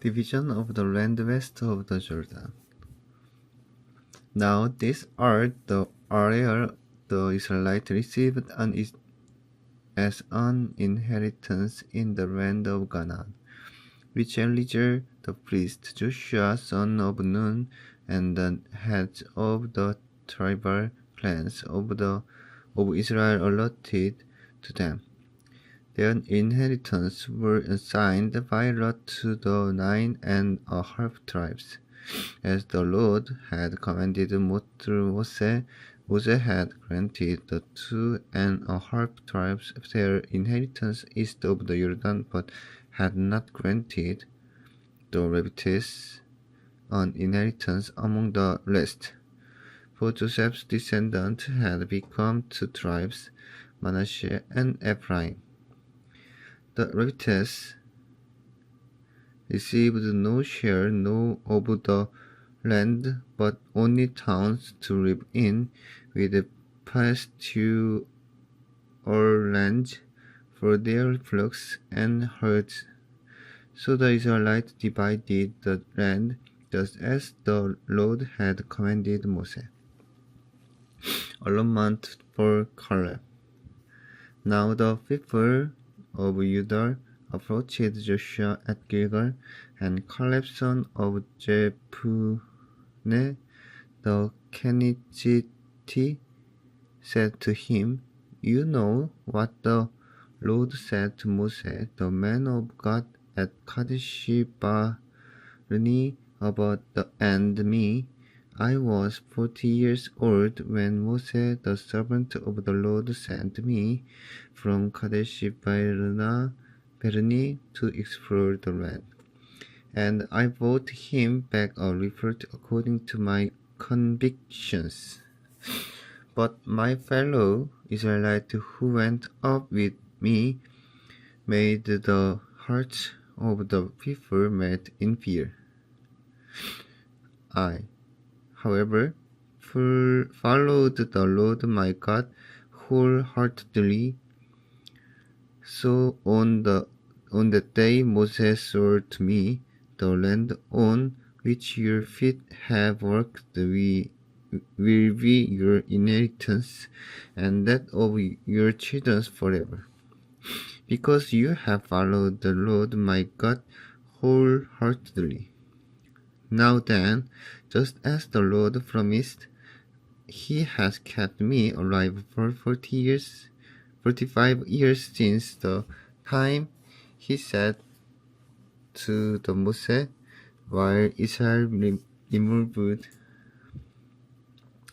Division of the land west of the Jordan. Now these are the area the Israelites received as an inheritance in the land of Canaan, which Eleazar the priest, Joshua son of Nun, and the heads of the tribal clans of Israel allotted to them. Their inheritance were assigned by lot to the 9.5 tribes. As the Lord had commanded through Moses, Moses had granted the 2.5 tribes their inheritance east of the Jordan, but had not granted the Levites an inheritance among the rest. For Joseph's descendants had become 2 tribes, Manasseh and Ephraim. The Levites received no share of the land, but only towns to live in, with pasture lands for their flocks and herds. So the Israelites divided the land just as the Lord had commanded Moses. Allotment for Caleb. Now the people of Judah approached Joshua at Gilgal, and Caleb son of Jephunneh the Kenizzite said to him, "You know what the Lord said to Moses, the man of God, at Kadesh Barnea about me. I was 40 years old when Moses, the servant of the Lord, sent me from Kadesh Barnea to explore the land. And I brought him back a report according to my convictions. But my fellow Israelites who went up with me made the hearts of the people melt in fear. I, however, followed the Lord my God wholeheartedly. So on the day Moses swore to me, the land on which your feet have walked will be your inheritance, and that of your children forever, because you have followed the Lord my God wholeheartedly. Now then, just as the Lord promised, he has kept me alive for 45 years since the time he said to the Moses, while Israel removed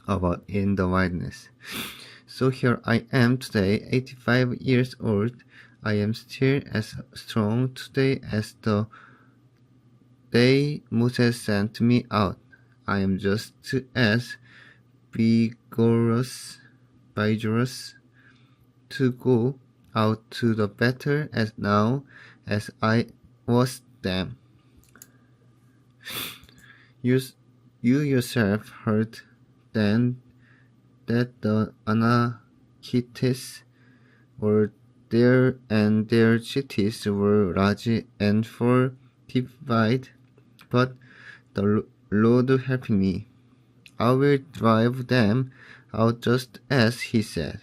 about in the wilderness. So here I am today, 85 years old. I am still as strong today as the day Moses sent me out. I am just as vigorous to go out to the battle as now as I was then. You yourself heard then that the Anakites were there, and their cities were large and fortified, but the Lord helped me. I will drive them out just as he said.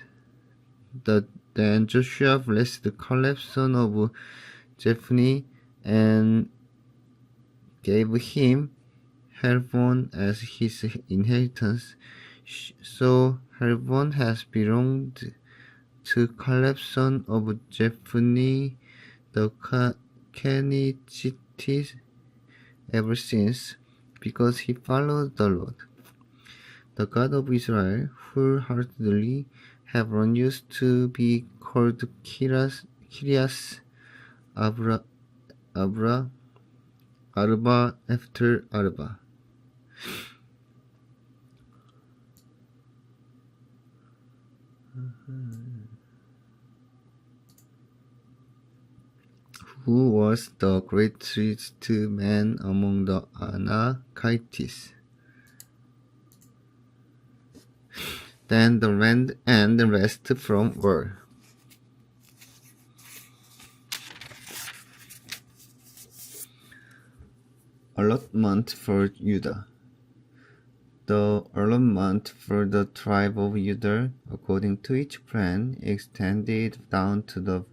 Then Joshua blessed Caleb son of Jephunneh and gave him Hebron as his inheritance. So Hebron has belonged to Caleb son of Jephunneh the Kenizzite ever since, because he followed the Lord, the God of Israel, wholeheartedly. Hebron used to be called Kirias Arba after Arba. Who was the greatest man among the Anakites? Then the land and the rest from war. allotment for Judah. The allotment for the tribe of Judah, according to each plan, extended down to the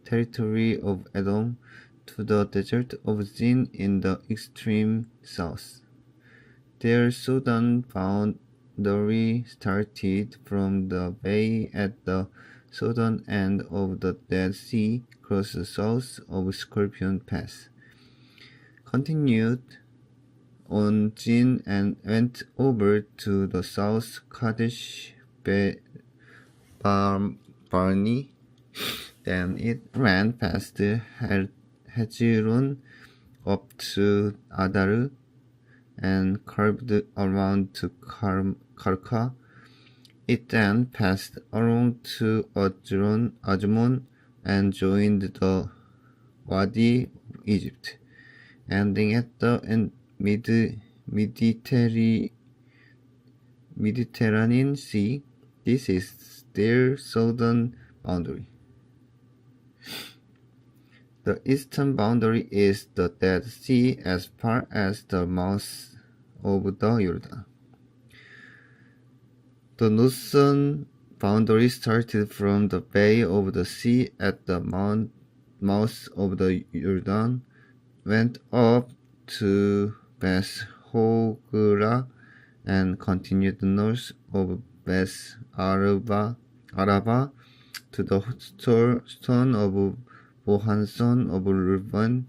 territory of Edom, to the desert of Zin in the extreme south. Their southern boundary started from the bay at the southern end of the Dead Sea, crossed south of Scorpion Pass, continued on Zin and went over to the south Kadesh Barney. Then it ran past Hezron up to Adar and curved around to Karka. It then passed along to Ajmon and joined the Wadi of Egypt, ending at the Mediterranean Sea. This is their southern boundary. The eastern boundary is the Dead Sea as far as the mouth of the Jordan. The northern boundary started from the bay of the sea at the mouth of the Jordan, went up to Beth Hogla, and continued north of Beth Araba to the stone of Bohan son of Reuben.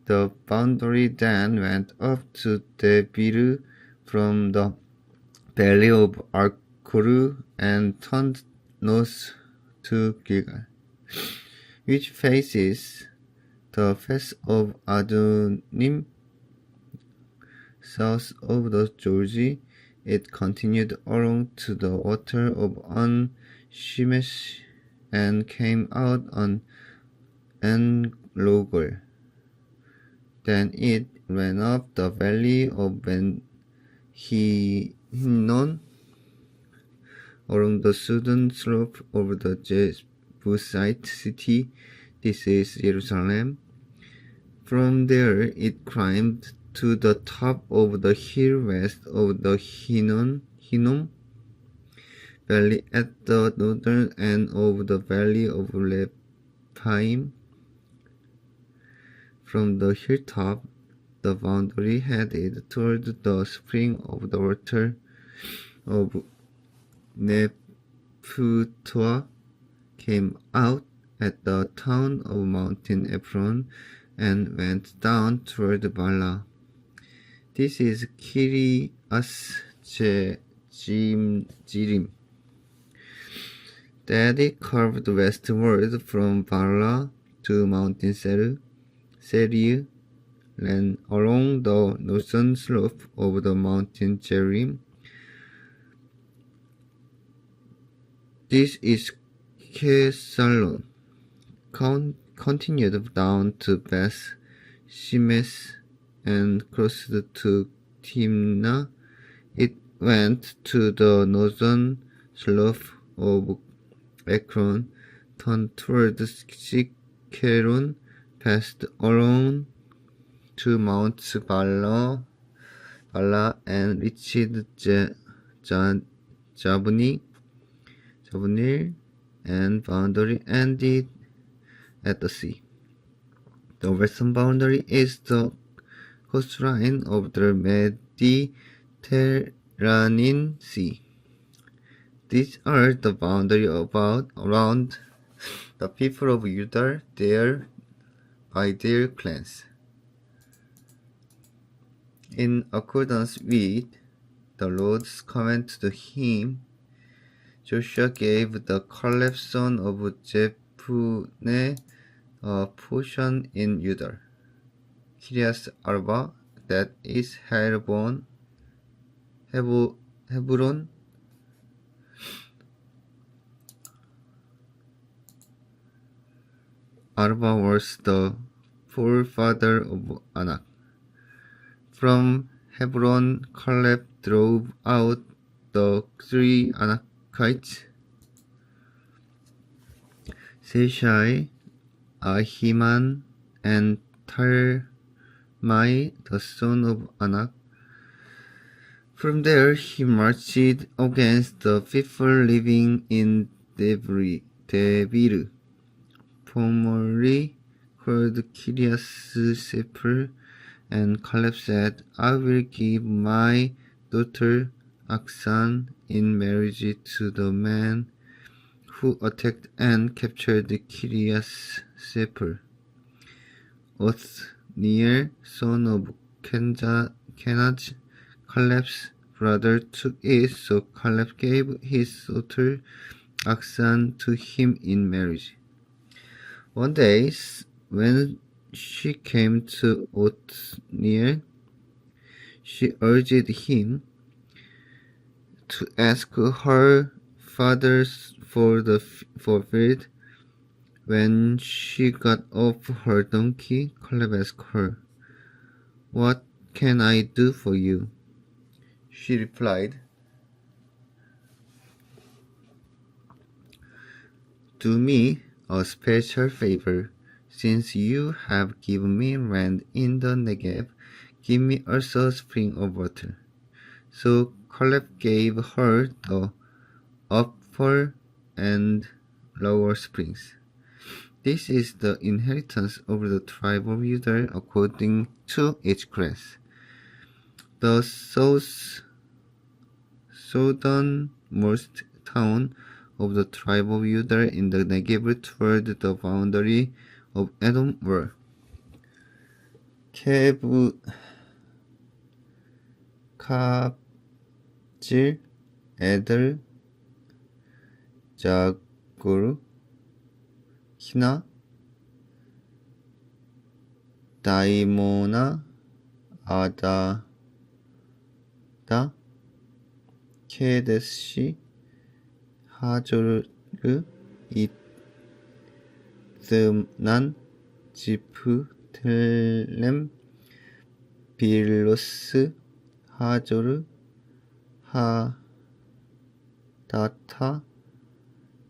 The boundary then went up to Debir from the valley of Akor and turned north to Gilgal, which faces the face of Adunim. South of the Jordan, it continued along to the water of En Shemesh and came out on En Rogel. Then it ran up the valley of Ben Hinnom along the southern slope of the Jebusite city. This is Jerusalem. From there it climbed to the top of the hill west of the Hinnom valley at the northern end of the valley of Rephaim. From the hilltop, the boundary headed toward the spring of the water of Nephtoah, came out at the town of Mountain Ephron, and went down toward Bala. This is Kiriath Jearim. Then it curved westward from Bala to Mountain Seir, ran along the northern slope of the mountain Jearim. This is Kesalon. Continued down to Beth Shemesh and crossed to Timnah. It went to the northern slope of Ekron, turned toward Shikeron, passed along to Mount Bala and reached Jabneel, and boundary ended at the sea. The western boundary is the coastline of the Mediterranean Sea. These are the boundary around the people of Judah by their clans. In accordance with the Lord's command to him, Joshua gave the Caleb son of Jephunneh a portion in Judah, Kiriath Arba, that is Hebron. Arba was the forefather of Anak. From Hebron, Caleb drove out the 3 Anakites, Sheshai, Ahiman, and Mai, the son of Anak. From there he marched against the people living in Debir, formerly called Kirias Sefer, and Caleb said, I will give my daughter Aksan in marriage to the man who attacked and captured Kirias Sefer. Othniel, son of Kenaz, Caleb's brother, took it, so Caleb gave his daughter Aksan to him in marriage. One day, when she came to Othniel, she urged him to ask her father for the field. When she got off her donkey, Caleb asked her, What can I do for you? She replied, Do me a special favor. Since you have given me land in the Negev, give me also a spring of water. So Caleb gave her the upper and lower springs. This is the inheritance of the tribe of Judah according to its class. The southernmost town of the tribe of Judah in the Negev toward the boundary of Edom were Kabzil, Eder, Jagur, Hina, Daimona, Adada, 케데시, 하조르, 이드난, 지프, 텔렘, 빌로스, 하조르, 하다타,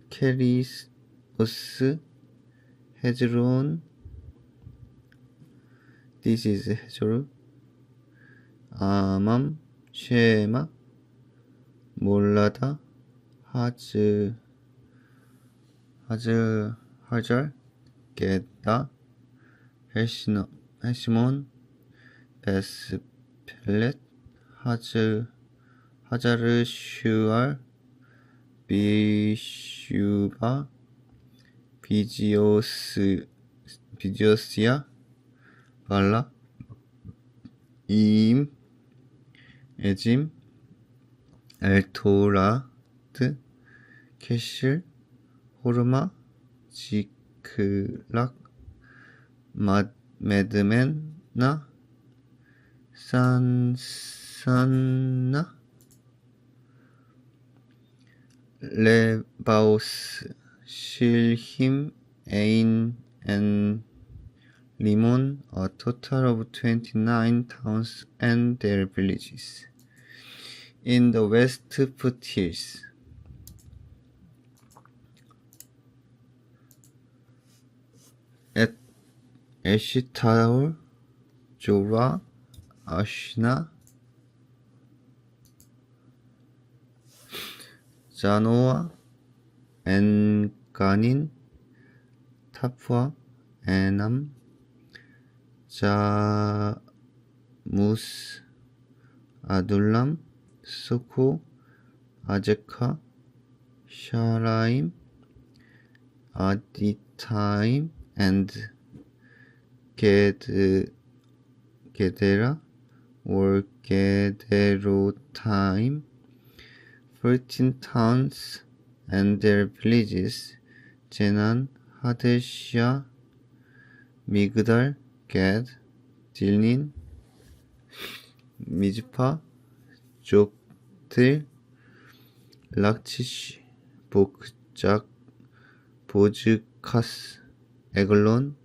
케리오스, 헤즈론. This is 헤즈론. 아맘, 쉐마, 몰라다, 하절, 게다, 헤시몬, 베스펠렛, 하자르, 슈알, 비슈바, 비지오스야, 발라, 이임, 에짐, 엘토라드, 캐실, 호르마, 지클락, 메드멘나, 산나, 레바오스, 실힘, 에인, 앤 Limon, a total of 29 towns and their villages. In the west foothills, at Eshitaol, Jorah, Ashna, Zanoah, En-Ganin, Tapua, Enam, 자무스, 아둘람, 소코, 아제카, 샤라임, 아디타임, and 게데라 or 게데로타임, 13 towns and their villages, 제난, 하데시아, 미그달, 게드, 딜닌, 미즈파, 족들, 락치시, 보크작, 보즈카스, 에글론,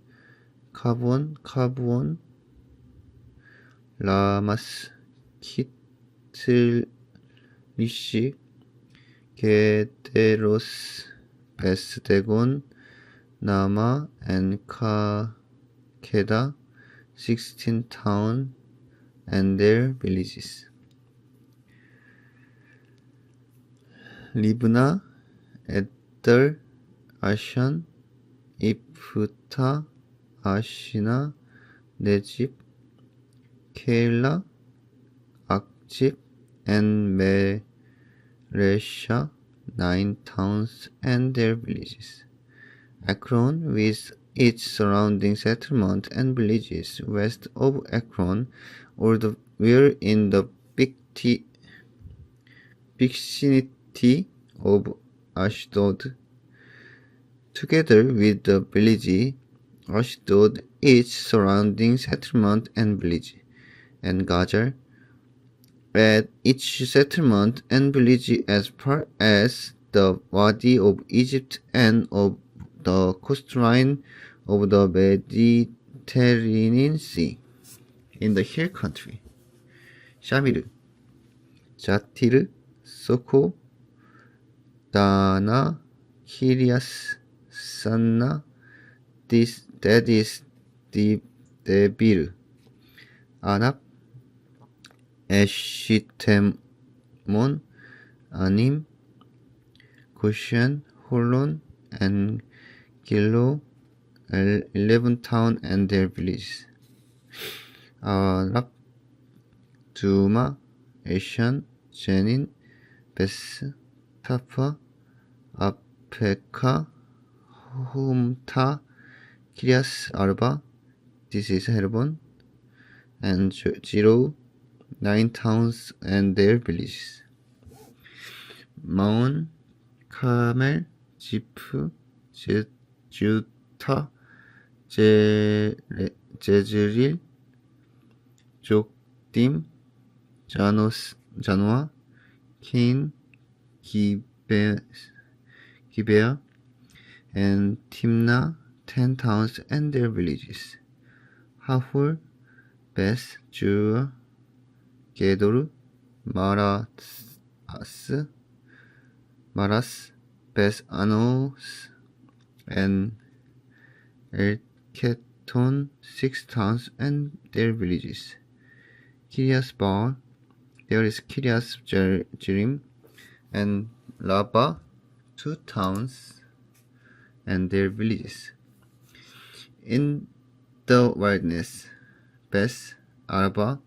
카부온, 라마스, 키틀리시, 게데로스, 베스데곤, 나마, 엔카케다, 16 towns and their villages. 리브나, 에들, 아샨, 이프타, 아시나, 네집, 케일라, 악집, and Meresha, 9 towns and their villages. Ekron, with its surrounding settlement and villages west of Ekron, were in the vicinity of Ashdod, together with the village Ashdod, its surrounding settlement and village, and Gaza, at each settlement and village as far as the Wadi of Egypt and of the coastline of the Mediterranean Sea, in the hill country. Shamir, Jatir, Soko, Dana, Kirias, Sanna, that is Debir, Anab, Eshitemon, Anim, Goshen, Holon, and Gilo, 11 towns and their villages. Arab, Duma, Eshan, Jenin, Bes, Tapa, Apeka, Humta, Kiryas Arba, this is Hebron, and Jiro, 9 towns and their villages. Maon, Carmel, Ziph, Juta, Jezreel, Jokdim, Janoah, Cain, Gibeah, and Timnah, 10 towns and their villages. Hafur, Beth, Jura, Gedor, Maras, Beth Anos, and Elketon, 6 towns and their villages. Kiryas Baal, there is Kiryas Jearim, and Rabbah, 2 towns and their villages. In the wilderness, Beth Arba,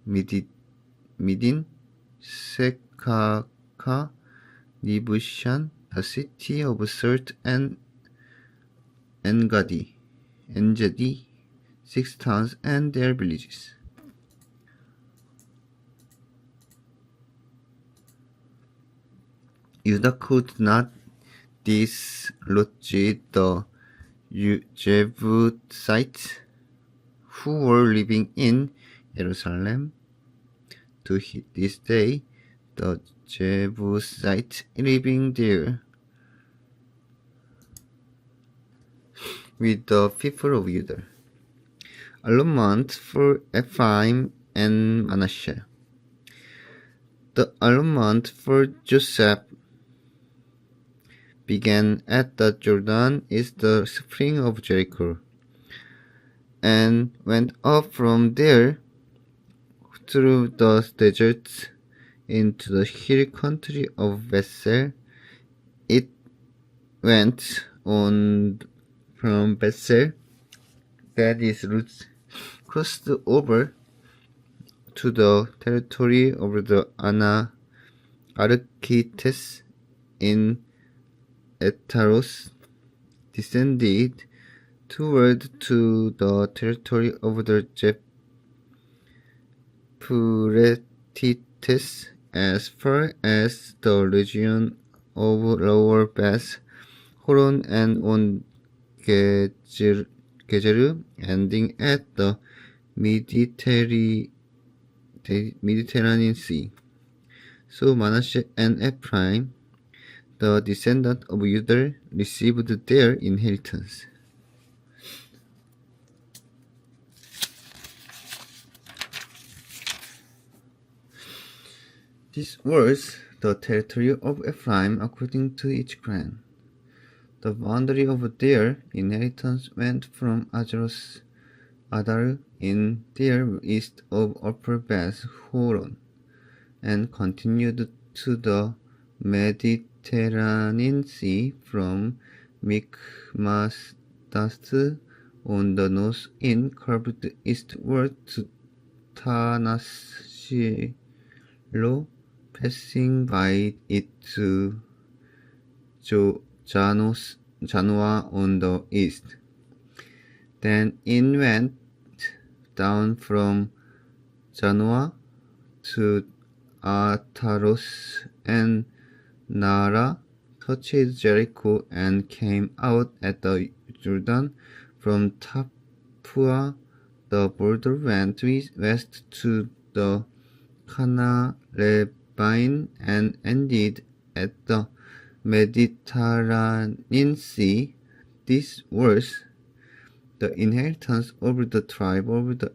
Midin, Sekaka, Nibushan, the city of Surt, and Engadi, 6 towns and their villages. Judah could not dislodge the Jebusites who were living in Jerusalem. To this day, the Jebusites living there with the people of Judah. Allotment for Ephraim and Manasseh. The allotment for Joseph began at the Jordan, is the spring of Jericho, and went up from there through the deserts into the hill country of Bethel. It went on from Bethel, that is roots, crossed over to the territory of the Archites in Etaros, descended toward to the territory of the Jephuretites as far as the region of Lower Beth Horon and on Gezer, ending at the Mediterranean Sea. So Manasseh and Ephraim, the descendant of Judah, received their inheritance. This was the territory of Ephraim according to each clan. The boundary of their inheritance went from Azeroth Adar in there east of Upper Beth Horon, and continued to the Mediterranean Sea from Michmadas on the north in curved eastward to Tanashilo, passing by it to Janoah on the east. Then it went down from Janoah to Ataros and Nara, touched Jericho, and came out at the Jordan. From Tapua, the border went west to the Kana Ravine and ended at the Mediterranean Sea. This was the inheritance of the tribe of the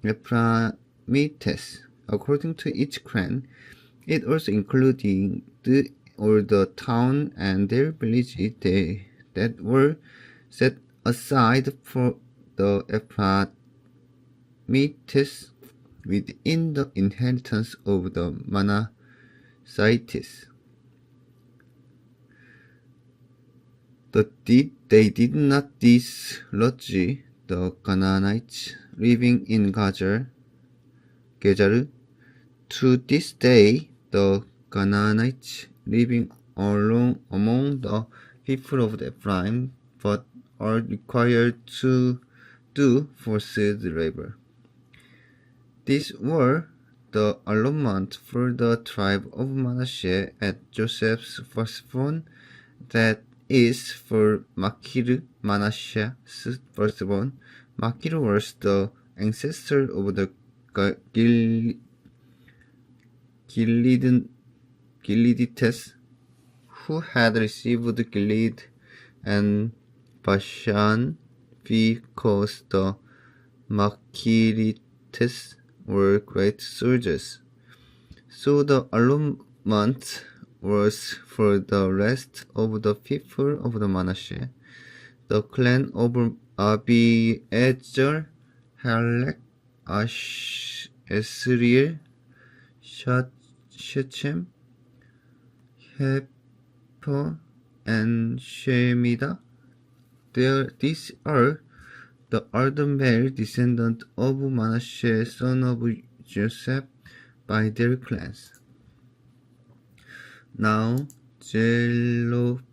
Ephraimites, according to each clan. It also included all the town and their villages that were set aside for the Ephraimites within the inheritance of the Manassites. They did not dislodge the Canaanites living in Gezer. To this day, the Canaanites living among the people of Ephraim, but are required to do forced labor. These were the allotment for the tribe of Manasseh at Joseph's firstborn, that is for Machir, Manasseh's firstborn. Machir was the ancestor of the Gileadites, who had received Gilead and Bashan because the Machirites were great soldiers. So the allotment was for the rest of the people of the Manasseh. The clan of Abiezer, Helek, Asriel, Shechem, Hefer, and Shemida. These are the other male descendants of Manasseh, son of Joseph, by their clans. Now Zelophehad,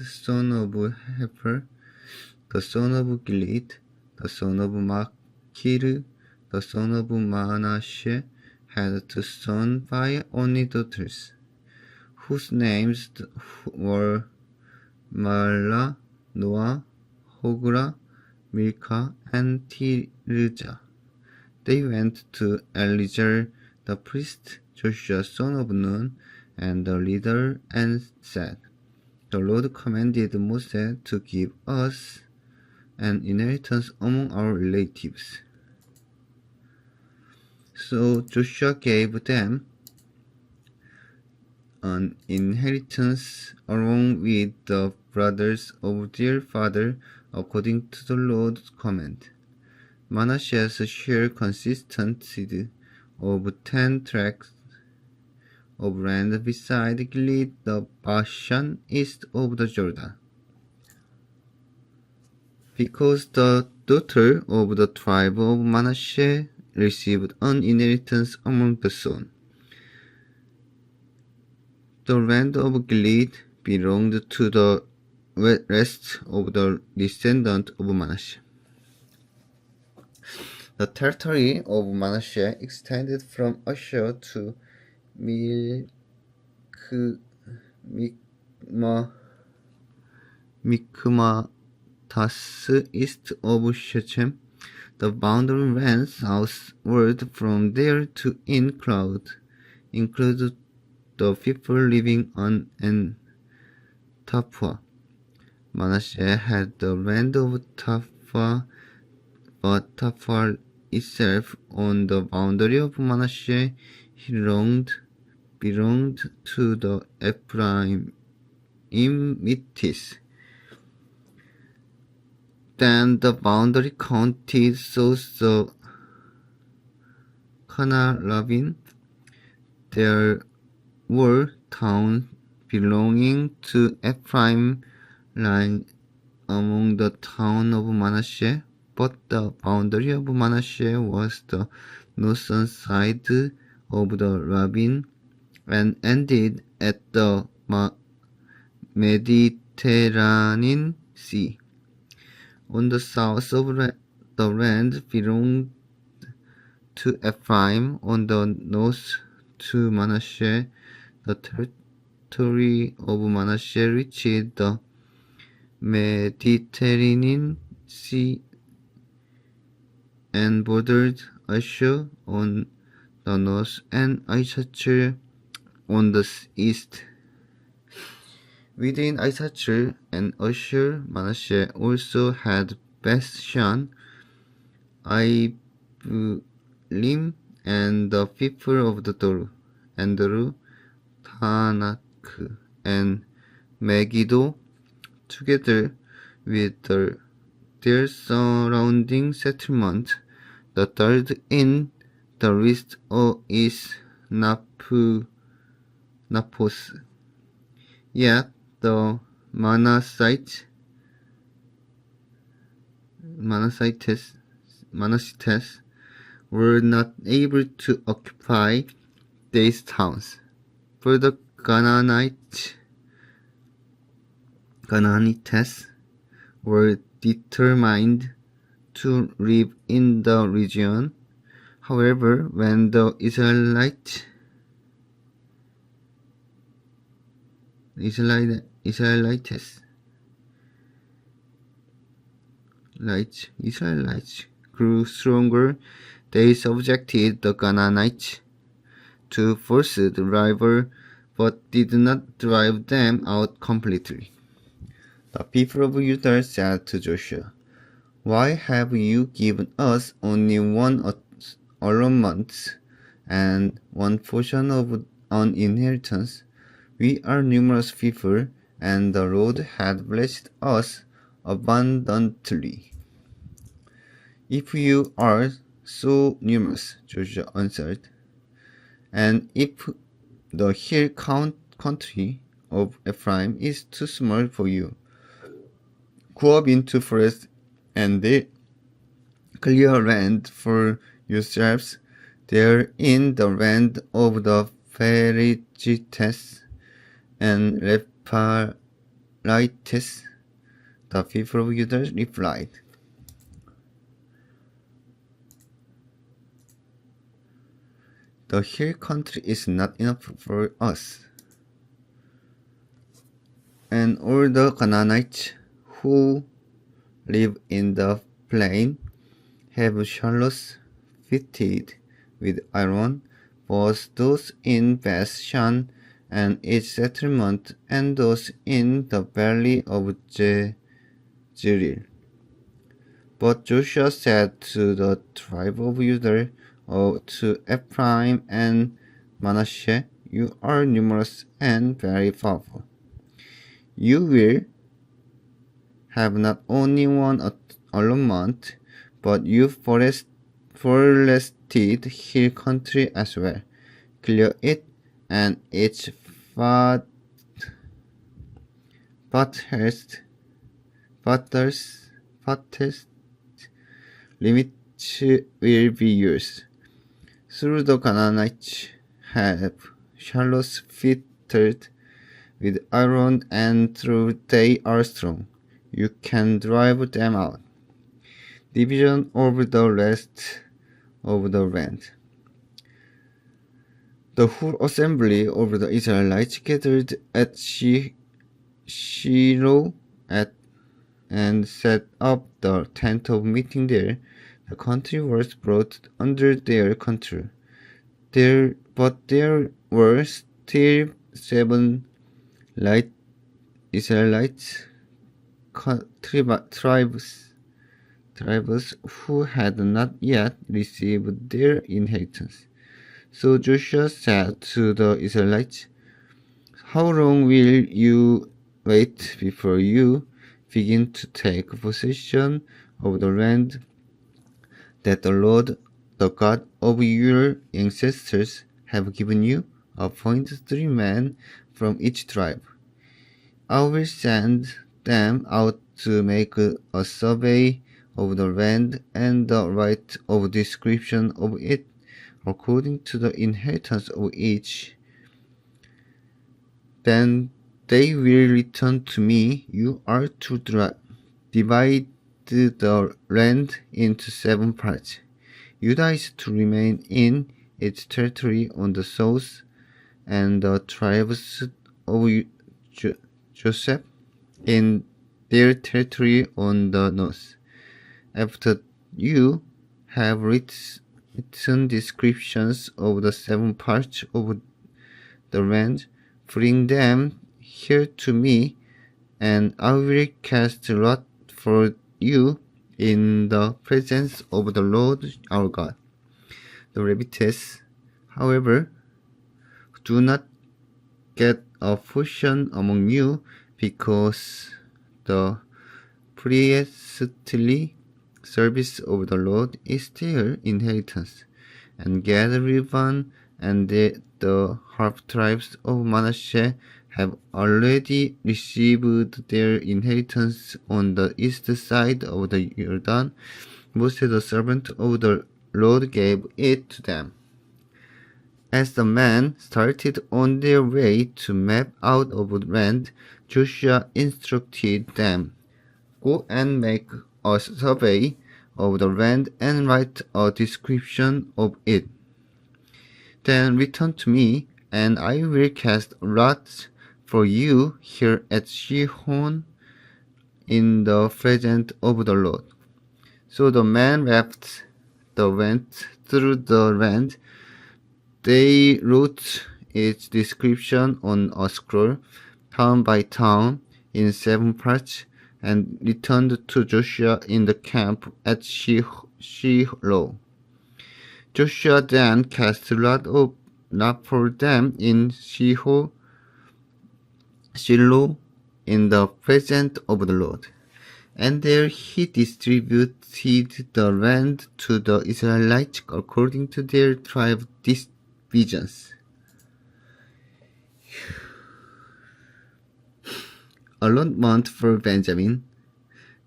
son of Hefer, the son of Gilead, the son of Machir, the son of Manasseh, had two sons by only daughters, whose names were Mahlah, Noah, Hoglah, Milcah, and Tirzah. They went to Eleazar the priest, Joshua son of Nun, and the leader, and said, "The Lord commanded Moses to give us an inheritance among our relatives." So Joshua gave them an inheritance along with the brothers of their father, according to the Lord's command. Manasseh's share consisted of 10 tracts of land beside Gilead, the Bashan, east of the Jordan. Because the daughter of the tribe of Manasseh received an inheritance among the sons, the land of Gilead belonged to the rest of the descendants of Manasseh. The territory of Manasseh extended from Asher to Michmatas, east of Shechem. The boundary ran southward from there to include the people living on Tapua. Manasseh had the land of Tapua, but Tapua itself, on the boundary of Manasseh, belonged to the Ephraimites. Then the boundary counted south of Canarabin. There were towns belonging to Ephraim lying among the town of Manasseh, but the boundary of Manasseh was the northern side of the Ravine and ended at the Mediterranean Sea. On the south of the land belonged to Ephraim, on the north to Manasseh. The territory of Manasseh reached the Mediterranean Sea and bordered Asshur on the north and Issachar on the east. Within Issachar and Asshur, Manasseh also had Beth-shan, Iblim, and the people of the Doru, Endoru, Tanak, and Megiddo, together with their surrounding settlement. The third in the list is Naphos. Yet the Manassites were not able to occupy these towns, for the Canaanites were determined to live in the region. However, when the Israelites grew stronger, they subjected the Canaanites to forced labor, but did not drive them out completely. The people of Judah said to Joshua, "Why have you given us only one allotment and one portion of an inheritance? We are numerous people, and the Lord had blessed us abundantly." "If you are so numerous," Joshua answered, "and if the hill country of Ephraim is too small for you, go up into forest and clear land for yourselves there in the land of the Perizzites and Rephaites." The people of Judah replied, "The hill country is not enough for us, and all the Canaanites who live in the plain have shallows fitted with iron, both those in Beth-shan and its settlement, and those in the valley of Jezreel." But Joshua said to the tribe of Judah, to Ephraim and Manasseh, "You are numerous and very powerful. You will have not only one allotment, but you forested hill country as well. Clear it, and its fattest limits will be yours. Through the Canaanites have shallows fitted with iron, and through they are strong. You can drive them out." Division of the rest of the land. The whole assembly of the Israelites gathered at Shiloh and set up the tent of meeting there. The country was brought under their control. But there were still 7 Israelite tribes who had not yet received their inheritance. So Joshua said to the Israelites, "How long will you wait before you begin to take possession of the land that the Lord, the God of your ancestors, have given you. Appoint 3 men from each tribe. I will send them out to make a survey of the land and write a description of it according to the inheritance of each. Then they will return to me. You are to divide the land into 7 parts. Judah is to remain in its territory on the south, and the tribes of Joseph in their territory on the north. After you have written descriptions of the 7 parts of the land, bring them here to me, and I will cast lot for you in the presence of the Lord our God. The Levites, however, do not get a portion among you, because the priestly service of the Lord is their inheritance. And Gad, Reuben, and the half tribes of Manasseh have already received their inheritance on the east side of the Jordan. Moses, the servant of the Lord, gave it to them. As the men started on their way to map out the land, Joshua instructed them, "Go and make a survey of the land and write a description of it. Then return to me, and I will cast lots for you here at Shihon in the presence of the Lord." So the men went through the land. They wrote its description on a scroll, town by town, in 7 parts, and returned to Joshua in the camp at Shiloh. Joshua then cast lot for them in Shiloh in the presence of the Lord. And there he distributed the land to the Israelites according to their tribe divisions. Allotment for Benjamin.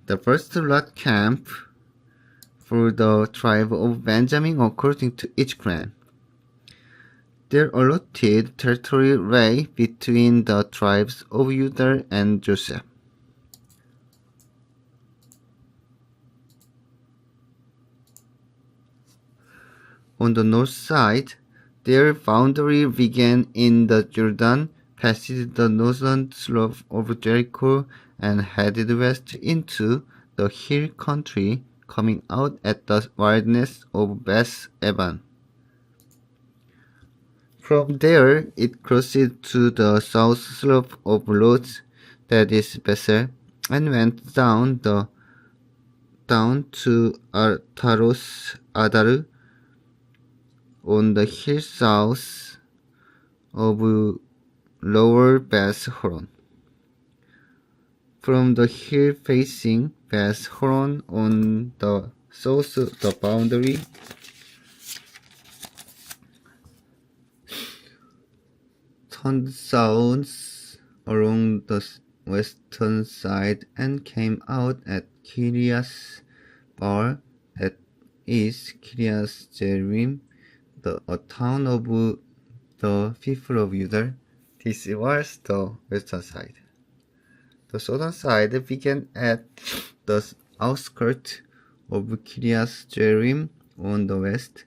The first lot camp for the tribe of Benjamin according to each clan. Their allotted territory lay between the tribes of Judah and Joseph. On the north side, their boundary began in the Jordan, passed the northern slope of Jericho, and headed west into the hill country, coming out at the wilderness of Beth-Eban. From there, it crossed to the south slope of Luz, that is Bethel, and went down to Taros Adar on the hill south of Lower Beth Horon. From the hill facing Beth Horon on the south, the boundary turned south along the western side and came out at Kirias Bar, that is Kirias Jearim, a town of the people of Judah. This was the western side. The southern side began at the outskirts of Kirias Jearim on the west,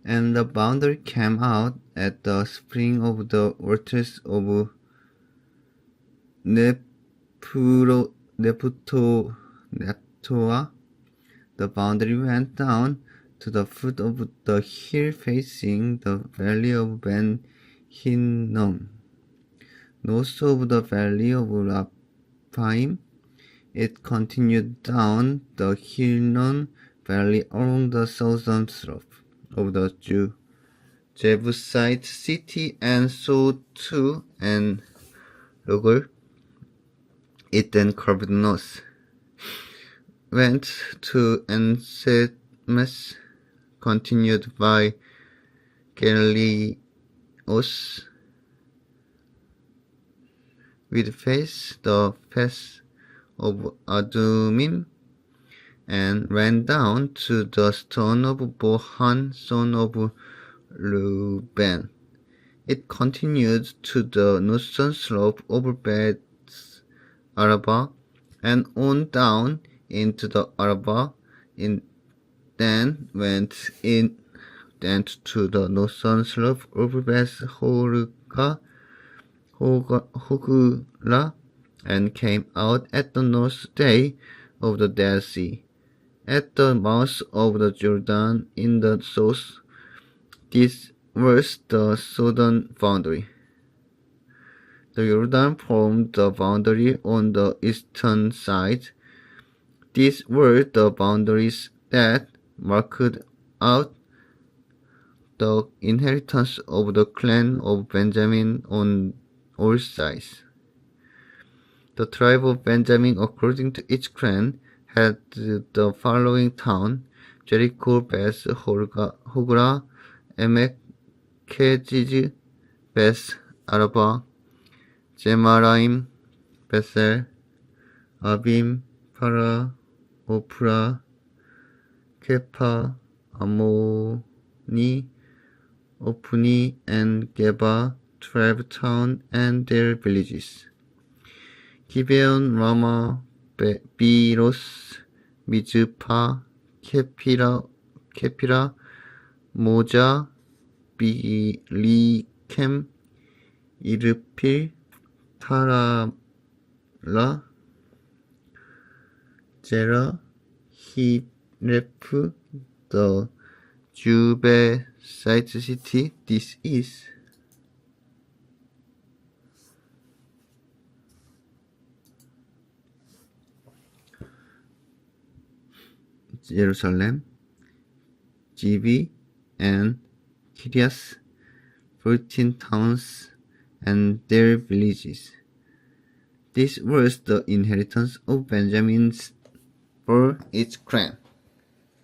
and the boundary came out at the spring of the waters of Nephtoah. The boundary went down to the foot of the hill facing the valley of Ben Hinnom. North of the valley of Rephaim, it continued down the Hinnom valley along the southern slope of the Jebusite city, and so to En Rogel. It then curved north. went to Ansemes, continued by Galileos, with face the pass of Adumim, and ran down to the stone of Bohan, son of Reuben. It continued to the northern slope of Beth Araba, and on down into the Araba, then went to the northern slope of Beth Hogla, and came out at the north day of the Dead Sea, at the mouth of the Jordan in the south. This was the southern boundary. The Jordan formed the boundary on the eastern side. These were the boundaries that marked out the inheritance of the clan of Benjamin on all sides. The tribe of Benjamin, according to each clan, had the following town: Jericho, Beth Hogla, Emek, Keziz, Beth Araba, Zemaraim, Bethel, Abim, Para, Opra, Kepa, Ammoni, Ophni, and Geba, 12 towns and their villages. Gibeon, Ramah, Beeros, Mizpah, Kephira, Moza, Bilichem, Irpil, Tarala, Zerah, Hireph, the Jebusite city. This is Jerusalem, Gibeah, and Kiriath, 14 towns and their villages. This was the inheritance of Benjamin for each clan.